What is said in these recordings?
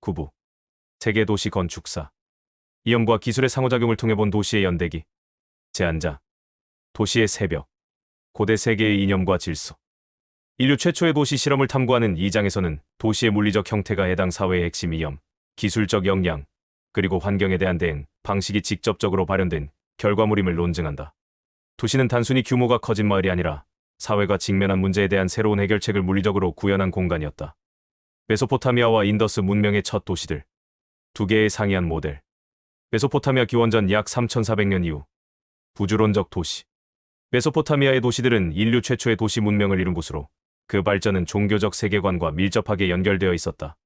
구부. 세계 도시 건축사. 이념과 기술의 상호작용을 통해 본 도시의 연대기. 제한자. 도시의 새벽. 고대 세계의 이념과 질서. 인류 최초의 도시 실험을 탐구하는 이 장에서는 도시의 물리적 형태가 해당 사회의 핵심 이념, 기술적 역량, 그리고 환경에 대한 대응 방식이 직접적으로 발현된 결과물임을 논증한다. 도시는 단순히 규모가 커진 마을이 아니라 사회가 직면한 문제에 대한 새로운 해결책을 물리적으로 구현한 공간이었다. 메소포타미아와 인더스 문명의 첫 도시들. 두 개의 상이한 모델. 메소포타미아 기원전 약 3400년 이후. 부주론적 도시. 메소포타미아의 도시들은 인류 최초의 도시 문명을 이룬 곳으로 그 발전은 종교적 세계관과 밀접하게 연결되어 있었다.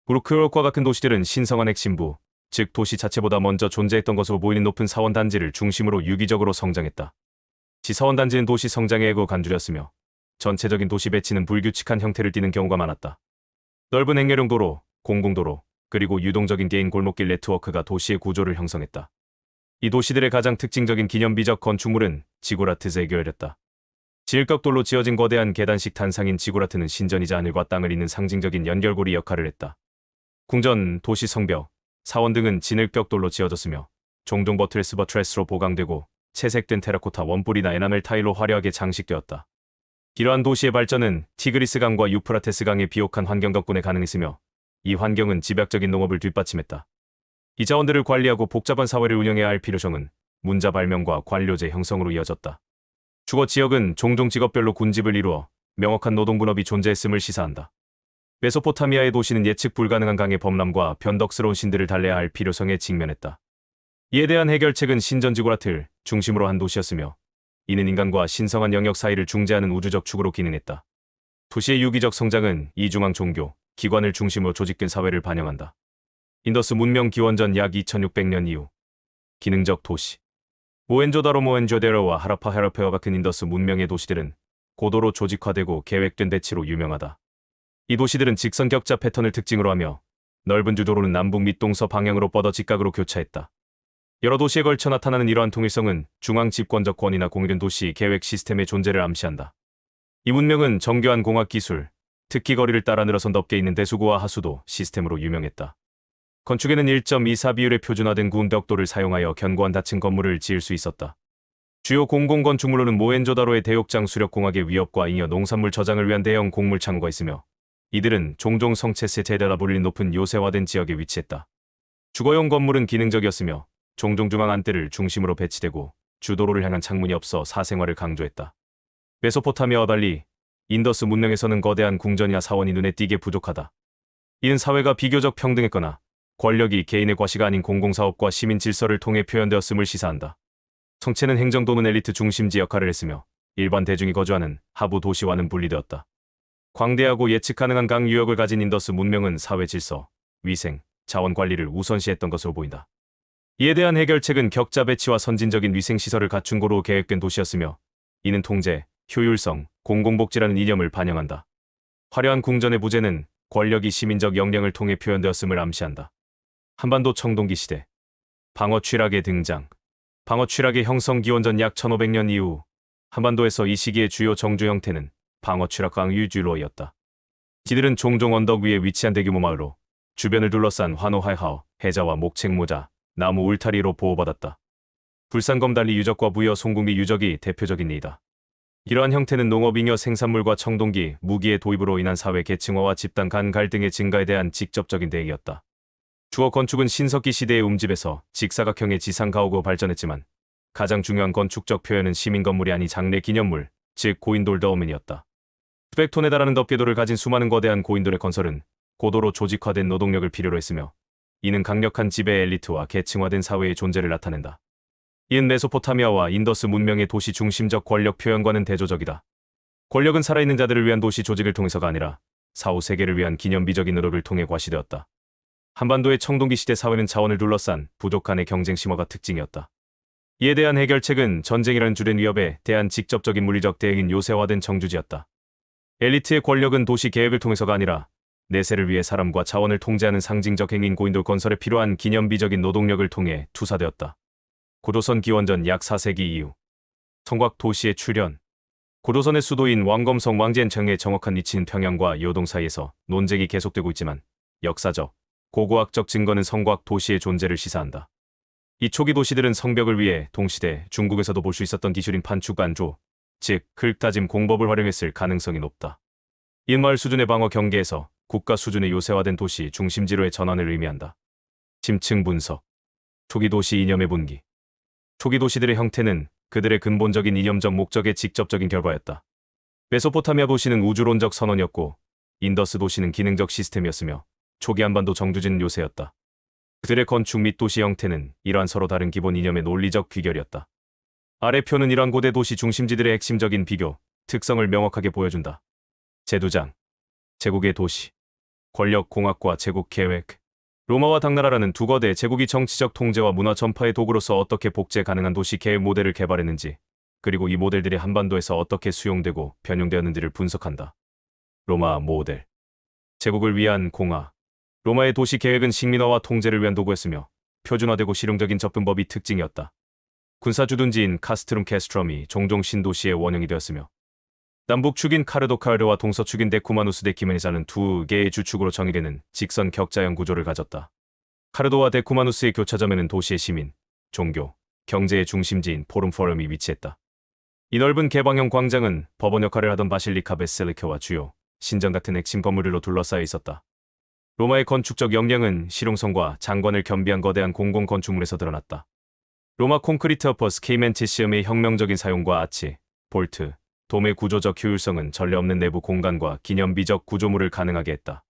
우르크과 같은 도시들은 신성한 핵심부, 즉 도시 자체보다 먼저 존재했던 것으로 보이는 높은 사원단지를 중심으로 유기적으로 성장했다. 지사원단지는 도시 성장의 애고 간주렸으며 전체적인 도시 배치는 불규칙한 형태를 띠는 경우가 많았다. 넓은 행렬용 도로, 공공도로, 그리고 유동적인 개인 골목길 네트워크가 도시의 구조를 형성했다. 이 도시들의 가장 특징적인 기념비적 건축물은 지구라트즈에 겨열했다. 지을격돌로 지어진 거대한 계단식 단상인 지구라트는 신전이자 하늘과 땅을 잇는 상징적인 연결고리 역할을 했다. 궁전, 도시 성벽, 사원 등은 진흙벽돌로 지어졌으며 종종 버트레스로 보강되고 채색된 테라코타 원뿔이나 에나멜 타일로 화려하게 장식되었다. 이러한 도시의 발전은 티그리스강과 유프라테스강의 비옥한 환경 덕분에 가능했으며 이 환경은 집약적인 농업을 뒷받침했다. 이 자원들을 관리하고 복잡한 사회를 운영해야 할 필요성은 문자 발명과 관료제 형성으로 이어졌다. 주거 지역은 종종 직업별로 군집을 이루어 명확한 노동분업이 존재했음을 시사한다. 메소포타미아의 도시는 예측 불가능한 강의 범람과 변덕스러운 신들을 달래야 할 필요성에 직면했다. 이에 대한 해결책은 신전 지구라트를 중심으로 한 도시였으며 이는 인간과 신성한 영역 사이를 중재하는 우주적 축으로 기능했다. 도시의 유기적 성장은 이중앙 종교, 기관을 중심으로 조직된 사회를 반영한다. 인더스 문명 기원전 약 2600년 이후. 기능적 도시. 모헨조다로와 하라파헤라페와 같은 인더스 문명의 도시들은 고도로 조직화되고 계획된 대치로 유명하다. 이 도시들은 직선 격자 패턴을 특징으로 하며 넓은 주도로는 남북 및 동서 방향으로 뻗어 직각으로 교차했다. 여러 도시에 걸쳐 나타나는 이러한 통일성은 중앙 집권적 권위나 공유된 도시 계획 시스템의 존재를 암시한다. 이 문명은 정교한 공학 기술, 특히 거리를 따라 늘어선 덮개 있는 대수구와 하수도 시스템으로 유명했다. 건축에는 1.24 비율의 표준화된 구운 벽돌을 사용하여 견고한 닫힌 건물을 지을 수 있었다. 주요 공공건축물로는 모헨조다로의 대욕장 수력공학의 위협과 잉여 농산물 저장을 위한 대형 곡물 창고가 있으며 이들은 종종 성체세테라라 불리는 높은 요새화된 지역에 위치했다. 주거용 건물은 기능적이었으며 종종 중앙 안뜰을 중심으로 배치되고 주도로를 향한 창문이 없어 사생활을 강조했다. 메소포타미아와 달리 인더스 문명에서는 거대한 궁전이나 사원이 눈에 띄게 부족하다. 이는 사회가 비교적 평등했거나 권력이 개인의 과시가 아닌 공공사업과 시민 질서를 통해 표현되었음을 시사한다. 성체는 행정 또는 엘리트 중심지 역할을 했으며 일반 대중이 거주하는 하부 도시와는 분리되었다. 광대하고 예측 가능한 강 유역을 가진 인더스 문명은 사회 질서, 위생, 자원 관리를 우선시했던 것으로 보인다. 이에 대한 해결책은 격자 배치와 선진적인 위생시설을 갖춘 고로 계획된 도시였으며 이는 통제, 효율성, 공공복지라는 이념을 반영한다. 화려한 궁전의 부재는 권력이 시민적 역량을 통해 표현되었음을 암시한다. 한반도 청동기 시대. 방어 취락의 등장. 방어 취락의 형성 기원전 약 1500년 이후 한반도에서 이 시기의 주요 정주 형태는 방어 취락 강유주로이었다. 지들은 종종 언덕 위에 위치한 대규모 마을로 주변을 둘러싼 환호하이하오, 해자와 목책모자, 나무 울타리로 보호받았다. 불산검달리 유적과 부여 송궁리 유적이 대표적인 예이다. 이러한 형태는 농업 잉여 생산물과 청동기, 무기의 도입으로 인한 사회 계층화와 집단 간 갈등의 증가에 대한 직접적인 대응이었다. 주거 건축은 신석기 시대의 움집에서 직사각형의 지상 가옥으로 발전했지만 가장 중요한 건축적 표현은 시민 건물이 아닌 장례 기념물, 즉 고인돌 더우맨이었다. 수백 톤에 달하는 덮개돌을 가진 수많은 거대한 고인돌의 건설은 고도로 조직화된 노동력을 필요로 했으며 이는 강력한 지배 엘리트와 계층화된 사회의 존재를 나타낸다. 이는 메소포타미아와 인더스 문명의 도시 중심적 권력 표현과는 대조적이다. 권력은 살아있는 자들을 위한 도시 조직을 통해서가 아니라 사후 세계를 위한 기념비적인 노력을 통해 과시되었다. 한반도의 청동기 시대 사회는 자원을 둘러싼 부족 간의 경쟁 심화가 특징이었다. 이에 대한 해결책은 전쟁이라는 주된 위협에 대한 직접적인 물리적 대응인 요새화된 정주지였다. 엘리트의 권력은 도시 계획을 통해서가 아니라 내세를 위해 사람과 자원을 통제하는 상징적 행위인 고인돌 건설에 필요한 기념비적인 노동력을 통해 투사되었다. 고도선 기원전 약 4세기 이후. 성곽 도시의 출현. 고도선의 수도인 왕검성 왕젠청의 정확한 위치인 평양과 요동 사이에서 논쟁이 계속되고 있지만 역사적, 고고학적 증거는 성곽 도시의 존재를 시사한다. 이 초기 도시들은 성벽을 위해 동시대 중국에서도 볼 수 있었던 기술인 판축 안조, 즉 흙다짐 공법을 활용했을 가능성이 높다. 일마을 수준의 방어 경계에서 국가 수준의 요새화된 도시 중심지로의 전환을 의미한다. 심층 분석. 초기 도시 이념의 분기. 초기 도시들의 형태는 그들의 근본적인 이념적 목적의 직접적인 결과였다. 메소포타미아 도시는 우주론적 선언이었고 인더스 도시는 기능적 시스템이었으며 초기 한반도 정주지는 요새였다. 그들의 건축 및 도시 형태는 이러한 서로 다른 기본 이념의 논리적 귀결이었다. 아래 표는 이러한 고대 도시 중심지들의 핵심적인 비교, 특성을 명확하게 보여준다. 제2장. 제국의 도시. 권력 공학과 제국 계획. 로마와 당나라라는 두 거대 제국이 정치적 통제와 문화 전파의 도구로서 어떻게 복제 가능한 도시 계획 모델을 개발했는지, 그리고 이 모델들이 한반도에서 어떻게 수용되고 변용되었는지를 분석한다. 로마 모델. 제국을 위한 공화. 로마의 도시 계획은 식민화와 통제를 위한 도구였으며 표준화되고 실용적인 접근법이 특징이었다. 군사 주둔지인 카스트룸 캐스트럼이 종종 신도시의 원형이 되었으며 남북축인 카르도카르와 동서축인 데쿠마누스 데키메니사는 두 개의 주축으로 정의되는 직선 격자형 구조를 가졌다. 카르도와 데쿠마누스의 교차점에는 도시의 시민, 종교, 경제의 중심지인 포럼이 위치했다. 이 넓은 개방형 광장은 법원 역할을 하던 바실리카 베셀리카와 주요 신전 같은 핵심 건물들로 둘러싸여 있었다. 로마의 건축적 역량은 실용성과 장관을 겸비한 거대한 공공 건축물에서 드러났다. 로마 콘크리트 어퍼스 케이멘티시엄의 혁명적인 사용과 아치, 볼트, 돔의 구조적 효율성은 전례 없는 내부 공간과 기념비적 구조물을 가능하게 했다.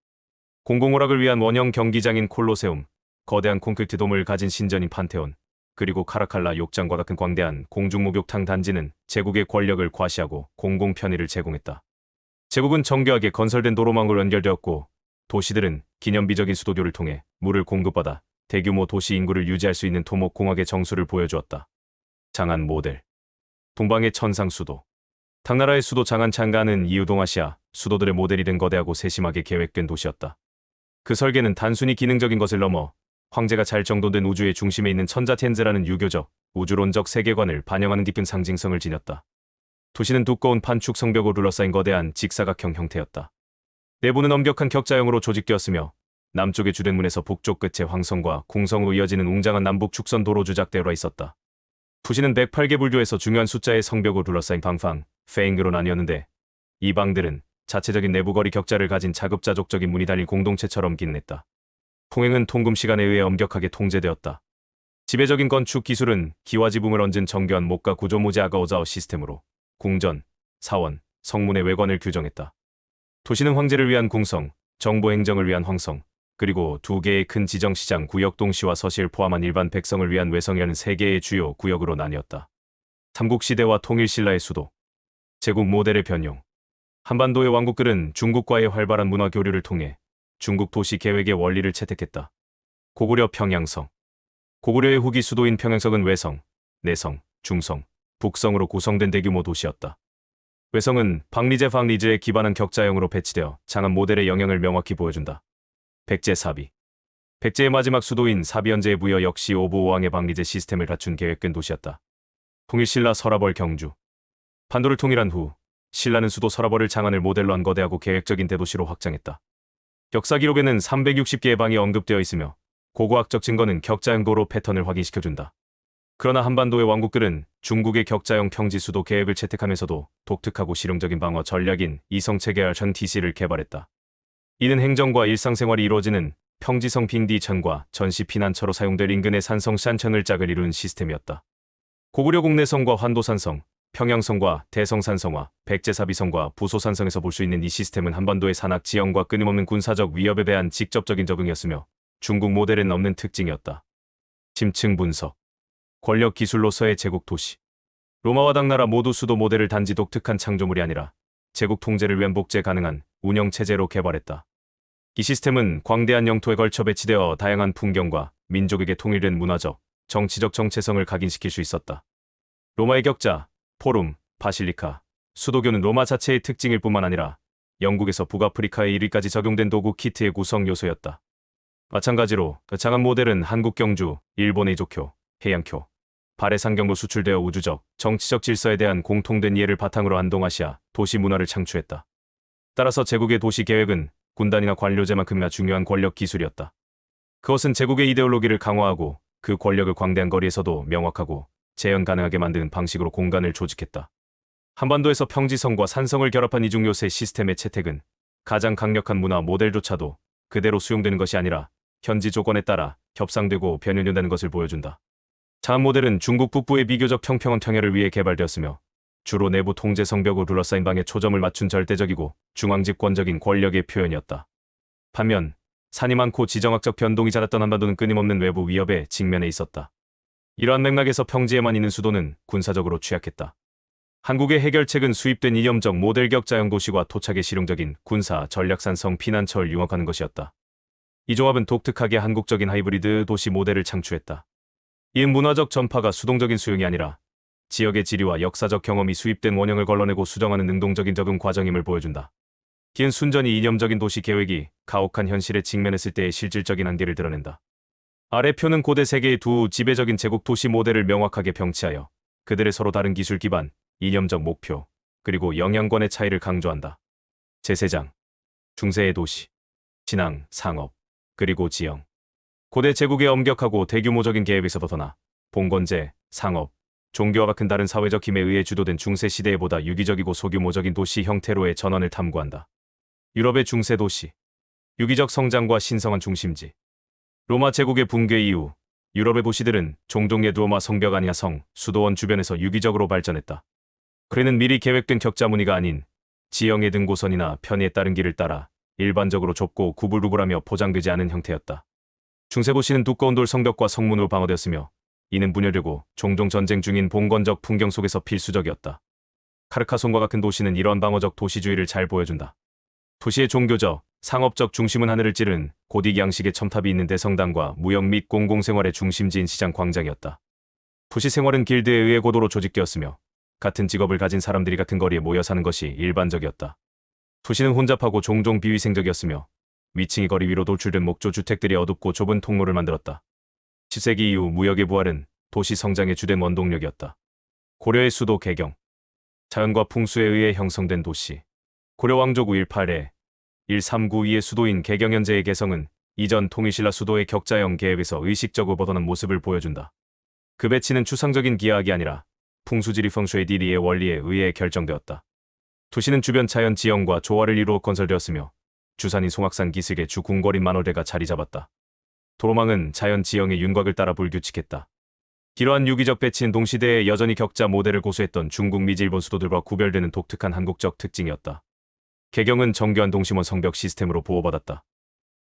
공공오락을 위한 원형 경기장인 콜로세움, 거대한 콘크리트 돔을 가진 신전인 판테온, 그리고 카라칼라 욕장과 같은 광대한 공중목욕탕 단지는 제국의 권력을 과시하고 공공 편의를 제공했다. 제국은 정교하게 건설된 도로망으로 연결되었고 도시들은 기념비적인 수도교를 통해 물을 공급받아 대규모 도시 인구를 유지할 수 있는 토목공학의 정수를 보여주었다. 장안 모델. 동방의 천상 수도. 당나라의 수도 장안 창가는 이유동아시아 수도들의 모델이 된 거대하고 세심하게 계획된 도시였다. 그 설계는 단순히 기능적인 것을 넘어 황제가 잘 정돈된 우주의 중심에 있는 천자텐즈라는 유교적, 우주론적 세계관을 반영하는 깊은 상징성을 지녔다. 도시는 두꺼운 판축 성벽으로 둘러싸인 거대한 직사각형 형태였다. 내부는 엄격한 격자형으로 조직되었으며 남쪽의 주된 문에서 북쪽 끝에 황성과 궁성으로 이어지는 웅장한 남북 축선 도로 주작되어 있었다. 도시는 108개 불교에서 중요한 숫자의 성벽으로 둘러싸인 방방, 페잉으로 나뉘었는데 이 방들은 자체적인 내부 거리 격자를 가진 자급자족적인 문이 달린 공동체처럼 기능했다. 통행은 통금 시간에 의해 엄격하게 통제되었다. 지배적인 건축 기술은 기와지붕을 얹은 정교한 목과 구조무제 아가오자오 시스템으로 궁전, 사원, 성문의 외관을 규정했다. 도시는 황제를 위한 궁성, 정보 행정을 위한 황성, 그리고 두 개의 큰 지정시장 구역 동시와 서시를 포함한 일반 백성을 위한 외성이라는 세 개의 주요 구역으로 나뉘었다. 삼국시대와 통일신라의 수도. 제국 모델의 변용. 한반도의 왕국들은 중국과의 활발한 문화 교류를 통해 중국 도시 계획의 원리를 채택했다. 고구려 평양성. 고구려의 후기 수도인 평양성은 외성, 내성, 중성, 북성으로 구성된 대규모 도시였다. 외성은 방리제에 기반한 격자형으로 배치되어 장안 모델의 영향을 명확히 보여준다. 백제 사비. 백제의 마지막 수도인 사비현제의 부여 역시 오부오왕의 방리제 시스템을 갖춘 계획된 도시였다. 통일신라 서라벌 경주. 판도를 통일한 후 신라는 수도 서라벌을 장안을 모델로 한 거대하고 계획적인 대도시로 확장했다. 역사 기록에는 360개의 방이 언급되어 있으며 고고학적 증거는 격자형 도로 패턴을 확인시켜준다. 그러나 한반도의 왕국들은 중국의 격자형 평지 수도 계획을 채택하면서도 독특하고 실용적인 방어 전략인 이성체계화 전 TC를 개발했다. 이는 행정과 일상생활이 이루어지는 평지성 빙디천과 전시 피난처로 사용될 인근의 산성 샨천을 짝을 이룬 시스템이었다. 고구려 국내성과 환도산성, 평양성과 대성산성과 백제사비성과 부소산성에서 볼 수 있는 이 시스템은 한반도의 산악 지형과 끊임없는 군사적 위협에 대한 직접적인 적응이었으며 중국 모델엔 없는 특징이었다. 심층 분석. 권력 기술로서의 제국 도시. 로마와 당나라 모두 수도 모델을 단지 독특한 창조물이 아니라 제국 통제를 위한 복제 가능한 운영체제로 개발했다. 이 시스템은 광대한 영토에 걸쳐 배치되어 다양한 풍경과 민족에게 통일된 문화적, 정치적 정체성을 각인시킬 수 있었다. 로마의 격자, 포룸, 바실리카, 수도교는 로마 자체의 특징일 뿐만 아니라 영국에서 북아프리카에 이르기까지 적용된 도구 키트의 구성 요소였다. 마찬가지로 장안 모델은 한국 경주, 일본의 조교, 해양교, 발해상경로 수출되어 우주적, 정치적 질서에 대한 공통된 이해를 바탕으로 한 동아시아 도시 문화를 창출했다. 따라서 제국의 도시 계획은 군단이나 관료제만큼이나 중요한 권력 기술이었다. 그것은 제국의 이데올로기를 강화하고 그 권력을 광대한 거리에서도 명확하고 재현 가능하게 만드는 방식으로 공간을 조직했다. 한반도에서 평지성과 산성을 결합한 이중 요새 시스템의 채택은 가장 강력한 문화 모델조차도 그대로 수용되는 것이 아니라 현지 조건에 따라 협상되고 변형된다는 것을 보여준다. 자한 모델은 중국 북부의 비교적 평평한 평야를 위해 개발되었으며 주로 내부 통제 성벽으로 둘러싸인 방에 초점을 맞춘 절대적이고 중앙집권적인 권력의 표현이었다. 반면 산이 많고 지정학적 변동이 잦았던 한반도는 끊임없는 외부 위협에 직면해 있었다. 이러한 맥락에서 평지에만 있는 수도는 군사적으로 취약했다. 한국의 해결책은 수입된 이념적 모델 격자형 도시와 토착의 실용적인 군사 전략산성 피난처를 융합하는 것이었다. 이 조합은 독특하게 한국적인 하이브리드 도시 모델을 창출했다. 이은 문화적 전파가 수동적인 수용이 아니라 지역의 지리와 역사적 경험이 수입된 원형을 걸러내고 수정하는 능동적인 적응 과정임을 보여준다. 기은 순전히 이념적인 도시 계획이 가혹한 현실에 직면했을 때의 실질적인 한계를 드러낸다. 아래 표는 고대 세계의 두 지배적인 제국 도시 모델을 명확하게 병치하여 그들의 서로 다른 기술 기반, 이념적 목표, 그리고 영향권의 차이를 강조한다. 제3장, 중세의 도시, 신앙, 상업, 그리고 지형. 고대 제국의 엄격하고 대규모적인 계획에서 벗어나 봉건제, 상업, 종교와 같은 다른 사회적 힘에 의해 주도된 중세 시대에 보다 유기적이고 소규모적인 도시 형태로의 전환을 탐구한다. 유럽의 중세 도시, 유기적 성장과 신성한 중심지. 로마 제국의 붕괴 이후 유럽의 도시들은 종종 옛 로마 성벽 아니야 성, 수도원 주변에서 유기적으로 발전했다. 그래는 미리 계획된 격자 무늬가 아닌 지형의 등고선이나 편의에 따른 길을 따라 일반적으로 좁고 구불구불하며 포장되지 않은 형태였다. 중세 도시는 두꺼운 돌 성벽과 성문으로 방어되었으며 이는 분열되고 종종 전쟁 중인 봉건적 풍경 속에서 필수적이었다. 카르카손과 같은 도시는 이러한 방어적 도시주의를 잘 보여준다. 도시의 종교적, 상업적 중심은 하늘을 찌르는 고딕 양식의 첨탑이 있는 대성당과 무역 및 공공생활의 중심지인 시장 광장이었다. 도시 생활은 길드에 의해 고도로 조직되었으며 같은 직업을 가진 사람들이 같은 거리에 모여 사는 것이 일반적이었다. 도시는 혼잡하고 종종 비위생적이었으며 위층이 거리 위로 돌출된 목조 주택들이 어둡고 좁은 통로를 만들었다. 10세기 이후 무역의 부활은 도시 성장의 주된 원동력이었다. 고려의 수도 개경. 자연과 풍수에 의해 형성된 도시. 고려 왕조 918에 1392의 수도인 개경 현재의 개성은 이전 통일신라 수도의 격자형 계획에서 의식적으로 벗어난 모습을 보여준다. 그 배치는 추상적인 기하학이 아니라 풍수지리 펑슈의 디리의 원리에 의해 결정되었다. 도시는 주변 자연 지형과 조화를 이루어 건설되었으며 주산인 송악산 기슭의 주 궁궐인 만월대가 자리 잡았다. 도로망은 자연 지형의 윤곽을 따라 불규칙했다. 이러한 유기적 배치는 동시대에 여전히 격자 모델을 고수했던 중국 미지 일본 수도들과 구별되는 독특한 한국적 특징이었다. 개경은 정교한 동심원 성벽 시스템으로 보호받았다.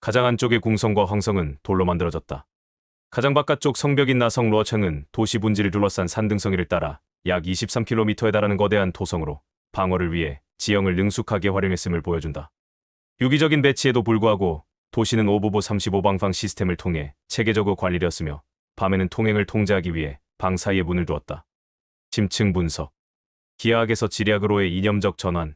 가장 안쪽의 궁성과 황성은 돌로 만들어졌다. 가장 바깥쪽 성벽인 나성 러청은 도시 분지를 둘러싼 산등성이를 따라 약 23km에 달하는 거대한 토성으로 방어를 위해 지형을 능숙하게 활용했음을 보여준다. 유기적인 배치에도 불구하고 도시는 5부보 35방방 시스템을 통해 체계적으로 관리되었으며 밤에는 통행을 통제하기 위해 방 사이에 문을 두었다. 심층 분석. 기하학에서 지리학으로의 이념적 전환.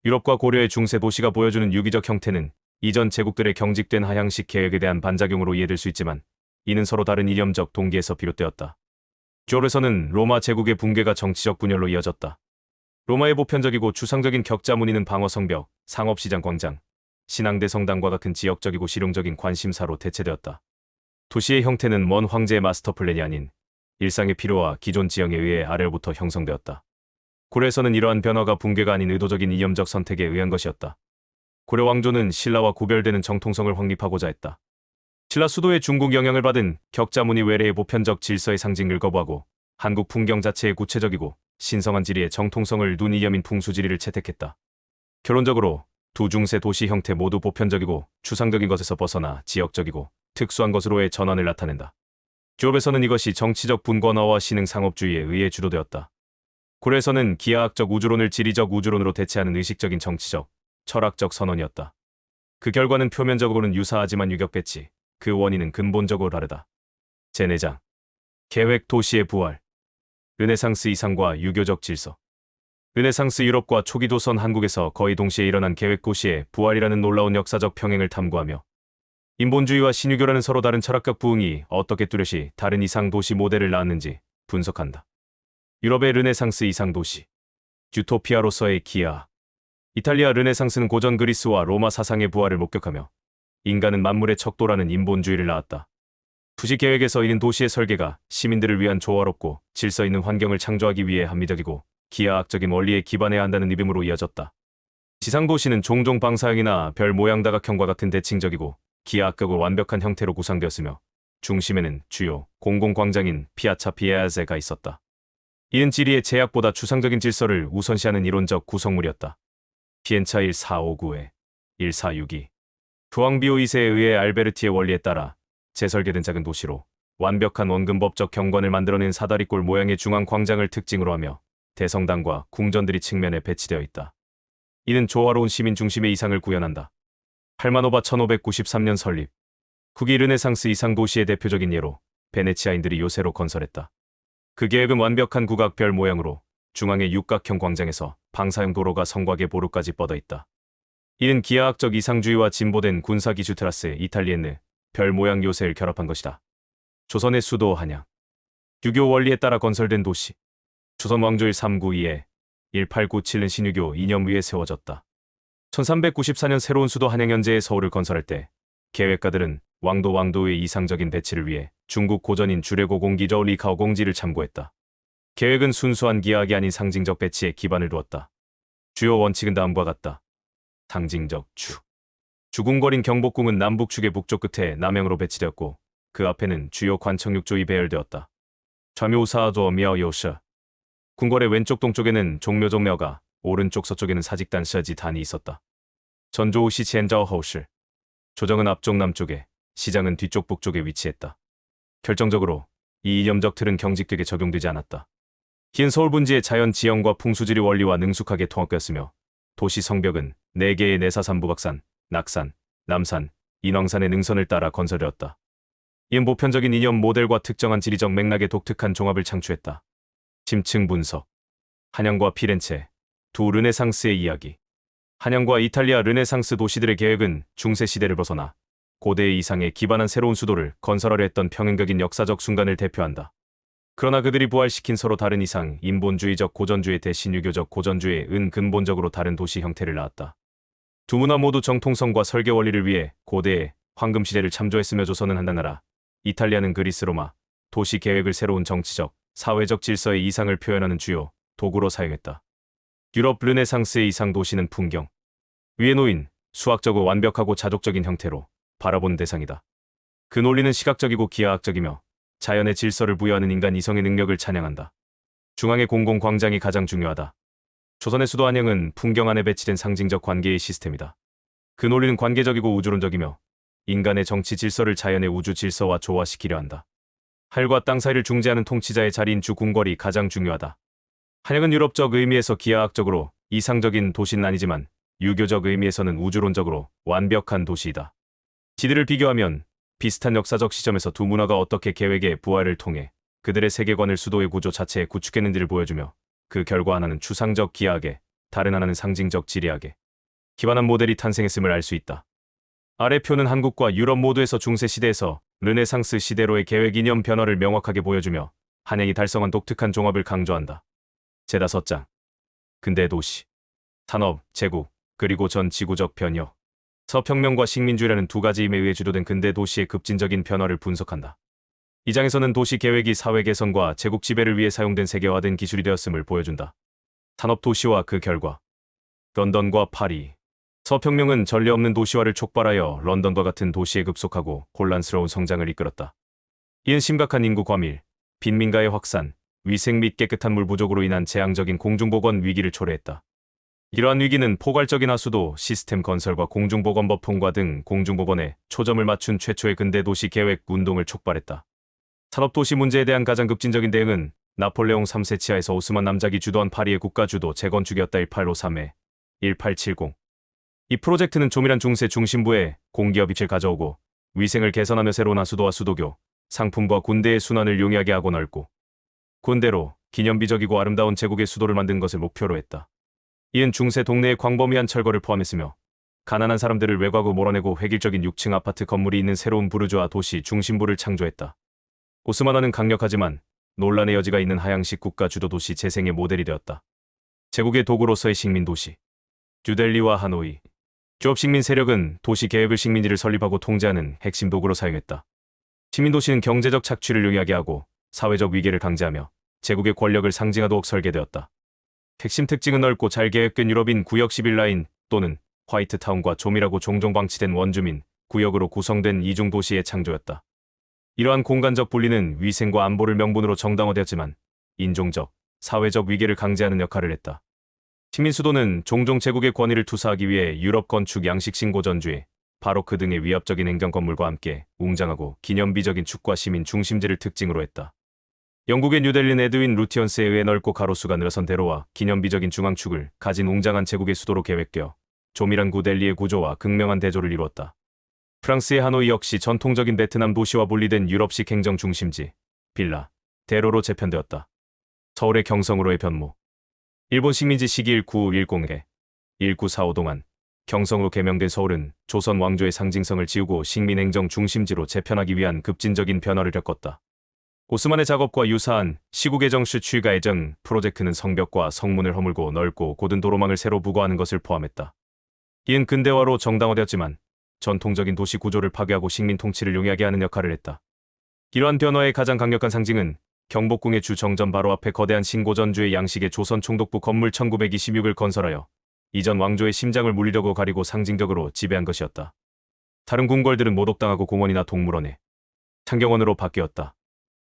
유럽과 고려의 중세 도시가 보여주는 유기적 형태는 이전 제국들의 경직된 하향식 계획에 대한 반작용으로 이해될 수 있지만 이는 서로 다른 이념적 동기에서 비롯되었다. 조르에서는 로마 제국의 붕괴가 정치적 분열로 이어졌다. 로마의 보편적이고 추상적인 격자 무늬는 방어 성벽, 상업시장 광장, 신앙대 성당과 같은 지역적이고 실용적인 관심사로 대체되었다. 도시의 형태는 먼 황제의 마스터 플랜이 아닌 일상의 필요와 기존 지형에 의해 아래로부터 형성되었다. 고려에서는 이러한 변화가 붕괴가 아닌 의도적인 이념적 선택에 의한 것이었다. 고려 왕조는 신라와 구별되는 정통성을 확립하고자 했다. 신라 수도의 중국 영향을 받은 격자무늬 외래의 보편적 질서의 상징을 거부하고 한국 풍경 자체의 구체적이고 신성한 지리의 정통성을 둔 이념인 풍수지리를 채택했다. 결론적으로 두 중세 도시 형태 모두 보편적이고 추상적인 것에서 벗어나 지역적이고 특수한 것으로의 전환을 나타낸다. 조업에서는 이것이 정치적 분권화와 신흥 상업주의에 의해 주도되었다. 고려에서는 기하학적 우주론을 지리적 우주론으로 대체하는 의식적인 정치적, 철학적 선언이었다. 그 결과는 표면적으로는 유사하지만 유격 배치, 그 원인은 근본적으로 다르다. 제4장. 계획 도시의 부활. 르네상스 이상과 유교적 질서. 르네상스 유럽과 초기 도선 한국에서 거의 동시에 일어난 계획 도시의 부활이라는 놀라운 역사적 평행을 탐구하며 인본주의와 신유교라는 서로 다른 철학적 부흥이 어떻게 뚜렷이 다른 이상 도시 모델을 낳았는지 분석한다. 유럽의 르네상스 이상 도시. 유토피아로서의 기하. 이탈리아 르네상스는 고전 그리스와 로마 사상의 부활을 목격하며 인간은 만물의 척도라는 인본주의를 낳았다. 투시 계획에서 이는 도시의 설계가 시민들을 위한 조화롭고 질서 있는 환경을 창조하기 위해 합리적이고 기하학적인 원리에 기반해야 한다는 입음으로 이어졌다. 지상도시는 종종 방사형이나 별 모양 다각형과 같은 대칭적이고 기하학적으로 완벽한 형태로 구상되었으며 중심에는 주요 공공광장인 피아차 피에아제가 있었다. 이는 지리의 제약보다 추상적인 질서를 우선시하는 이론적 구성물이었다. 피엔차 1459에 1462 투앙비오 2세에 의해 알베르티의 원리에 따라 재설계된 작은 도시로 완벽한 원근법적 경관을 만들어낸 사다리꼴 모양의 중앙 광장을 특징으로 하며 대성당과 궁전들이 측면에 배치되어 있다. 이는 조화로운 시민 중심의 이상을 구현한다. 팔마노바 1593년 설립. 후기 르네상스 이상 도시의 대표적인 예로 베네치아인들이 요새로 건설했다. 그 계획은 완벽한 국악별 모양으로 중앙의 육각형 광장에서 방사형 도로가 성곽의 보루까지 뻗어 있다. 이는 기하학적 이상주의와 진보된 군사기술 테라스의 이탈리엔느 별 모양 요새를 결합한 것이다. 조선의 수도 한양. 유교 원리에 따라 건설된 도시. 조선 왕조일 392에 1897년 신유교 이념 위에 세워졌다. 1394년 새로운 수도 한양 현재의 서울을 건설할 때 계획가들은 왕도의 이상적인 배치를 위해 중국 고전인 주례고 공기저 리카오 공지를 참고했다. 계획은 순수한 기하학이 아닌 상징적 배치에 기반을 두었다. 주요 원칙은 다음과 같다. 상징적 주궁궐인 경복궁은 남북축의 북쪽 끝에 남향으로 배치되었고 그 앞에는 주요 관청 6조이 배열되었다. 좌묘사조 미어요셔. 궁궐의 왼쪽 동쪽에는 종묘종묘가, 오른쪽 서쪽에는 사직단 서지단이 있었다. 전조우시 첸저허우실. 조정은 앞쪽 남쪽에, 시장은 뒤쪽 북쪽에 위치했다. 결정적으로 이 이념적 틀은 경직되게 적용되지 않았다. 긴 서울 분지의 자연 지형과 풍수지리 원리와 능숙하게 통합되었으며 도시 성벽은 4개의 내사산부박산, 낙산, 남산, 인왕산의 능선을 따라 건설되었다. 이는 보편적인 이념 모델과 특정한 지리적 맥락의 독특한 종합을 창출했다. 심층 분석. 한양과 피렌체, 두 르네상스의 이야기. 한양과 이탈리아 르네상스 도시들의 계획은 중세 시대를 벗어나 고대의 이상에 기반한 새로운 수도를 건설하려 했던 평행적인 역사적 순간을 대표한다. 그러나 그들이 부활시킨 서로 다른 이상, 인본주의적 고전주의 대신 유교적 고전주의의 근본적으로 다른 도시 형태를 낳았다. 두 문화 모두 정통성과 설계 원리를 위해 고대의 황금시대를 참조했으며 조선은 한나라, 이탈리아는 그리스 로마, 도시 계획을 새로운 정치적, 사회적 질서의 이상을 표현하는 주요 도구로 사용했다. 유럽 르네상스의 이상 도시는 풍경 위에 놓인 수학적으로 완벽하고 자족적인 형태로 바라본 대상이다. 그 논리는 시각적이고 기하학적이며 자연의 질서를 부여하는 인간 이성의 능력을 찬양한다. 중앙의 공공광장이 가장 중요하다. 조선의 수도 한양은 풍경 안에 배치된 상징적 관계의 시스템이다. 그 논리는 관계적이고 우주론적이며 인간의 정치 질서를 자연의 우주 질서와 조화시키려 한다. 하늘과 땅 사이를 중재하는 통치자의 자리인 주궁궐이 가장 중요하다. 한양은 유럽적 의미에서 기하학적으로 이상적인 도시는 아니지만 유교적 의미에서는 우주론적으로 완벽한 도시이다. 지들을 비교하면 비슷한 역사적 시점에서 두 문화가 어떻게 계획의 부활을 통해 그들의 세계관을 수도의 구조 자체에 구축했는지를 보여주며 그 결과 하나는 추상적 기하학에, 다른 하나는 상징적 지리학에 기반한 모델이 탄생했음을 알 수 있다. 아래 표는 한국과 유럽 모두에서 중세 시대에서 르네상스 시대로의 계획 이념 변화를 명확하게 보여주며 한양이 달성한 독특한 종합을 강조한다. 제5장. 근대 도시. 산업, 제국, 그리고 전 지구적 변혁. 서평면과 식민주의라는 두 가지 힘에 의해 주도된 근대 도시의 급진적인 변화를 분석한다. 이 장에서는 도시 계획이 사회 개선과 제국 지배를 위해 사용된 세계화된 기술이 되었음을 보여준다. 산업 도시와 그 결과. 런던과 파리. 서평면은 전례 없는 도시화를 촉발하여 런던과 같은 도시에 급속하고 혼란스러운 성장을 이끌었다. 이는 심각한 인구 과밀, 빈민가의 확산, 위생 및 깨끗한 물 부족으로 인한 재앙적인 공중보건 위기를 초래했다. 이러한 위기는 포괄적인 하수도 시스템 건설과 공중보건법 통과 등 공중보건에 초점을 맞춘 최초의 근대 도시 계획 운동을 촉발했다. 산업도시 문제에 대한 가장 급진적인 대응은 나폴레옹 3세 치하에서 오스만 남작이 주도한 파리의 국가주도 재건축이었다. 1853에 1870. 이 프로젝트는 조밀한 중세 중심부에 공기업 입지를 가져오고 위생을 개선하며 새로운 하수도와 수도교, 상품과 군대의 순환을 용이하게 하고 넓고 군대로 기념비적이고 아름다운 제국의 수도를 만든 것을 목표로 했다. 이는 중세 동네의 광범위한 철거를 포함했으며 가난한 사람들을 외곽으로 몰아내고 획일적인 6층 아파트 건물이 있는 새로운 부르주아 도시 중심부를 창조했다. 오스만화는 강력하지만 논란의 여지가 있는 하향식 국가 주도 도시 재생의 모델이 되었다. 제국의 도구로서의 식민 도시. 뉴델리와 하노이. 조업식민 세력은 도시 계획을 식민지를 설립하고 통제하는 핵심 도구로 사용했다. 식민도시는 경제적 착취를 용이하게 하고 사회적 위계를 강제하며 제국의 권력을 상징하도록 설계되었다. 핵심 특징은 넓고 잘 계획된 유럽인 구역 11라인 또는 화이트타운과 조밀하고 종종 방치된 원주민 구역으로 구성된 이중 도시의 창조였다. 이러한 공간적 분리는 위생과 안보를 명분으로 정당화되었지만 인종적, 사회적 위계를 강제하는 역할을 했다. 식민 수도는 종종 제국의 권위를 투사하기 위해 유럽 건축 양식 신고전주의, 바로크 등의 위압적인 행정 건물과 함께 웅장하고 기념비적인 축과 시민 중심지를 특징으로 했다. 영국의 뉴델리는 에드윈 루티언스에 의해 넓고 가로수가 늘어선 대로와 기념비적인 중앙축을 가진 웅장한 제국의 수도로 계획되어 조밀한 구델리의 구조와 극명한 대조를 이루었다. 프랑스의 하노이 역시 전통적인 베트남 도시와 분리된 유럽식 행정 중심지, 빌라, 대로로 재편되었다. 서울의 경성으로의 변모. 일본 식민지 시기 1910에 1945 동안 경성으로 개명된 서울은 조선 왕조의 상징성을 지우고 식민행정 중심지로 재편하기 위한 급진적인 변화를 겪었다. 오스만의 작업과 유사한 시국의정 슈취가 애정 프로젝트는 성벽과 성문을 허물고 넓고 곧은 도로망을 새로 부과하는 것을 포함했다. 이는 근대화로 정당화되었지만 전통적인 도시 구조를 파괴하고 식민 통치를 용이하게 하는 역할을 했다. 이러한 변화의 가장 강력한 상징은 경복궁의 주 정전 바로 앞에 거대한 신고전주의 양식의 조선 총독부 건물 1926을 건설하여 이전 왕조의 심장을 물리력으로 가리고 상징적으로 지배한 것이었다. 다른 궁궐들은 모독당하고 공원이나 동물원에 창경원으로 바뀌었다.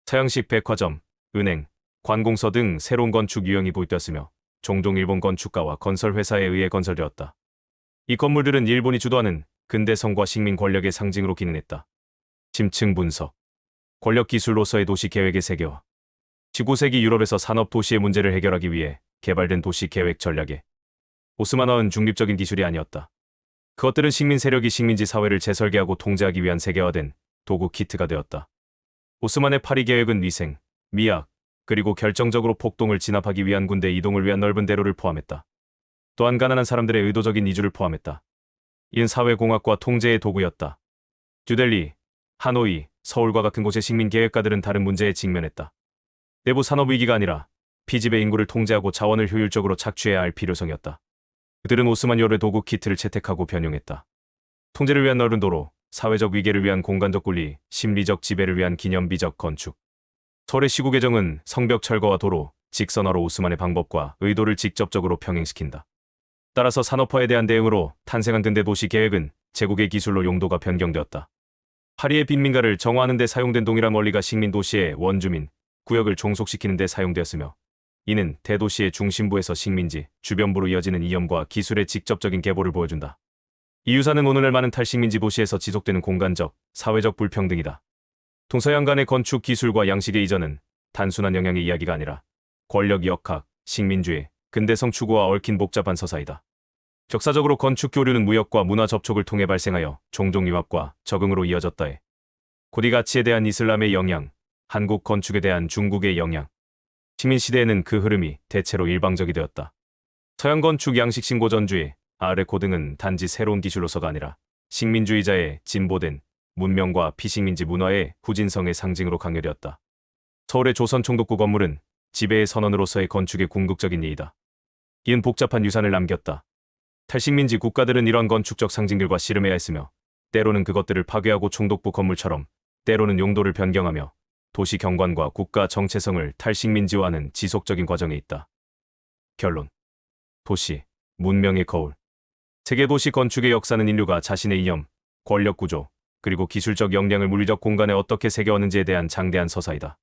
서양식 백화점, 은행, 관공서 등 새로운 건축 유형이 도입되었으며 종종 일본 건축가와 건설회사에 의해 건설되었다. 이 건물들은 일본이 주도하는 근대성과 식민 권력의 상징으로 기능했다. 심층 분석. 권력 기술로서의 도시 계획의 세계화. 19세기 유럽에서 산업 도시의 문제를 해결하기 위해 개발된 도시 계획 전략에 오스만화는 중립적인 기술이 아니었다. 그것들은 식민 세력이 식민지 사회를 재설계하고 통제하기 위한 세계화된 도구 키트가 되었다. 오스만의 파리 계획은 위생, 미학, 그리고 결정적으로 폭동을 진압하기 위한 군대 이동을 위한 넓은 대로를 포함했다. 또한 가난한 사람들의 의도적인 이주를 포함했다. 이는 사회공학과 통제의 도구였다. 뉴델리, 하노이, 서울과 같은 곳의 식민 계획가들은 다른 문제에 직면했다. 내부 산업 위기가 아니라 피집의 인구를 통제하고 자원을 효율적으로 착취해야 할 필요성이었다. 그들은 오스만 요르의 도구 키트를 채택하고 변용했다. 통제를 위한 넓은 도로, 사회적 위계를 위한 공간적 분리, 심리적 지배를 위한 기념비적 건축. 서울의 시국의정은 성벽 철거와 도로, 직선화로 오스만의 방법과 의도를 직접적으로 병행시킨다. 따라서 산업화에 대한 대응으로 탄생한 근대 도시 계획은 제국의 기술로 용도가 변경되었다. 파리의 빈민가를 정화하는 데 사용된 동일한 원리가 식민 도시의 원주민, 구역을 종속시키는 데 사용되었으며 이는 대도시의 중심부에서 식민지, 주변부로 이어지는 이염과 기술의 직접적인 계보를 보여준다. 이 유사는 오늘날 많은 탈식민지 도시에서 지속되는 공간적, 사회적 불평등이다. 동서양 간의 건축 기술과 양식의 이전은 단순한 영향의 이야기가 아니라 권력 역학, 식민주의, 근대성 추구와 얽힌 복잡한 서사이다. 역사적으로 건축 교류는 무역과 문화 접촉을 통해 발생하여 종종 융합과 적응으로 이어졌다에 고디 가치에 대한 이슬람의 영향, 한국 건축에 대한 중국의 영향, 식민시대에는 그 흐름이 대체로 일방적이 되었다. 서양 건축 양식 신고전주의, 아르코 등은 단지 새로운 기술로서가 아니라 식민주의자의 진보된 문명과 피식민지 문화의 후진성의 상징으로 강요되었다. 서울의 조선 총독부 건물은 지배의 선언으로서의 건축의 궁극적인 예이다. 이는 복잡한 유산을 남겼다. 탈식민지 국가들은 이러한 건축적 상징들과 씨름해야 했으며 때로는 그것들을 파괴하고 총독부 건물처럼 때로는 용도를 변경하며 도시 경관과 국가 정체성을 탈식민지화하는 지속적인 과정에 있다. 결론. 도시, 문명의 거울. 세계 도시 건축의 역사는 인류가 자신의 이념, 권력 구조, 그리고 기술적 역량을 물리적 공간에 어떻게 새겨왔는지에 대한 장대한 서사이다.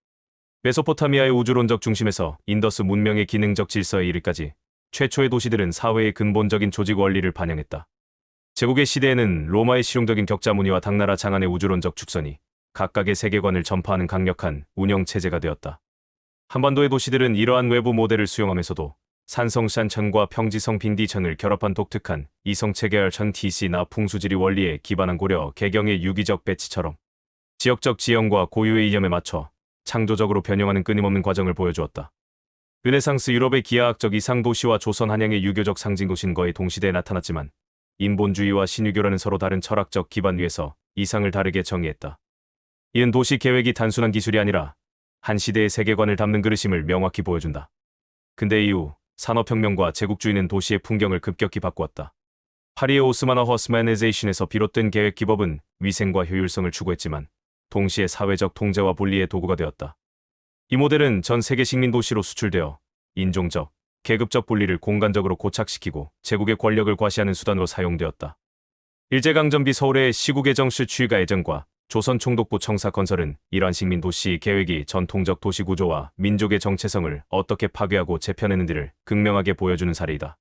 메소포타미아의 우주론적 중심에서 인더스 문명의 기능적 질서에 이르기까지 최초의 도시들은 사회의 근본적인 조직 원리를 반영했다. 제국의 시대에는 로마의 실용적인 격자 무늬와 당나라 장안의 우주론적 축선이 각각의 세계관을 전파하는 강력한 운영 체제가 되었다. 한반도의 도시들은 이러한 외부 모델을 수용하면서도 산성산천과 평지성 빈디천을 결합한 독특한 이성체계열천 TC나 풍수지리 원리에 기반한 고려 개경의 유기적 배치처럼 지역적 지형과 고유의 이념에 맞춰 창조적으로 변형하는 끊임없는 과정을 보여주었다. 르네상스 유럽의 기하학적 이상도시와 조선 한양의 유교적 상징도시는 거의 동시대에 나타났지만 인본주의와 신유교라는 서로 다른 철학적 기반 위에서 이상을 다르게 정의했다. 이는 도시 계획이 단순한 기술이 아니라 한 시대의 세계관을 담는 그릇임을 명확히 보여준다. 근대 이후 산업혁명과 제국주의는 도시의 풍경을 급격히 바꾸었다. 파리의 오스만화 허스마니제이션에서 비롯된 계획 기법은 위생과 효율성을 추구했지만 동시에 사회적 통제와 분리의 도구가 되었다. 이 모델은 전 세계 식민 도시로 수출되어 인종적, 계급적 분리를 공간적으로 고착시키고 제국의 권력을 과시하는 수단으로 사용되었다. 일제강점기 서울의 시국의 정실 추이가 예정과 조선 총독부 청사 건설은 이러한 식민 도시 계획이 전통적 도시 구조와 민족의 정체성을 어떻게 파괴하고 재편했는지를 극명하게 보여주는 사례이다.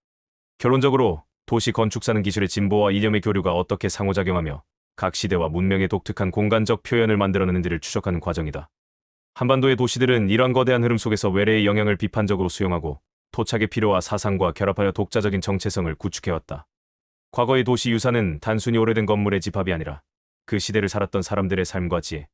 결론적으로 도시 건축사는 기술의 진보와 이념의 교류가 어떻게 상호작용하며 각 시대와 문명의 독특한 공간적 표현을 만들어내는지를 추적하는 과정이다. 한반도의 도시들은 이러한 거대한 흐름 속에서 외래의 영향을 비판적으로 수용하고 토착의 필요와 사상과 결합하여 독자적인 정체성을 구축해왔다. 과거의 도시 유산은 단순히 오래된 건물의 집합이 아니라 그 시대를 살았던 사람들의 삶과 지혜,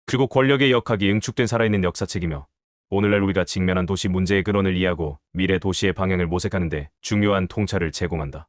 그리고 권력의 역학이 응축된 살아있는 역사책이며 오늘날 우리가 직면한 도시 문제의 근원을 이해하고 미래 도시의 방향을 모색하는 데 중요한 통찰을 제공한다.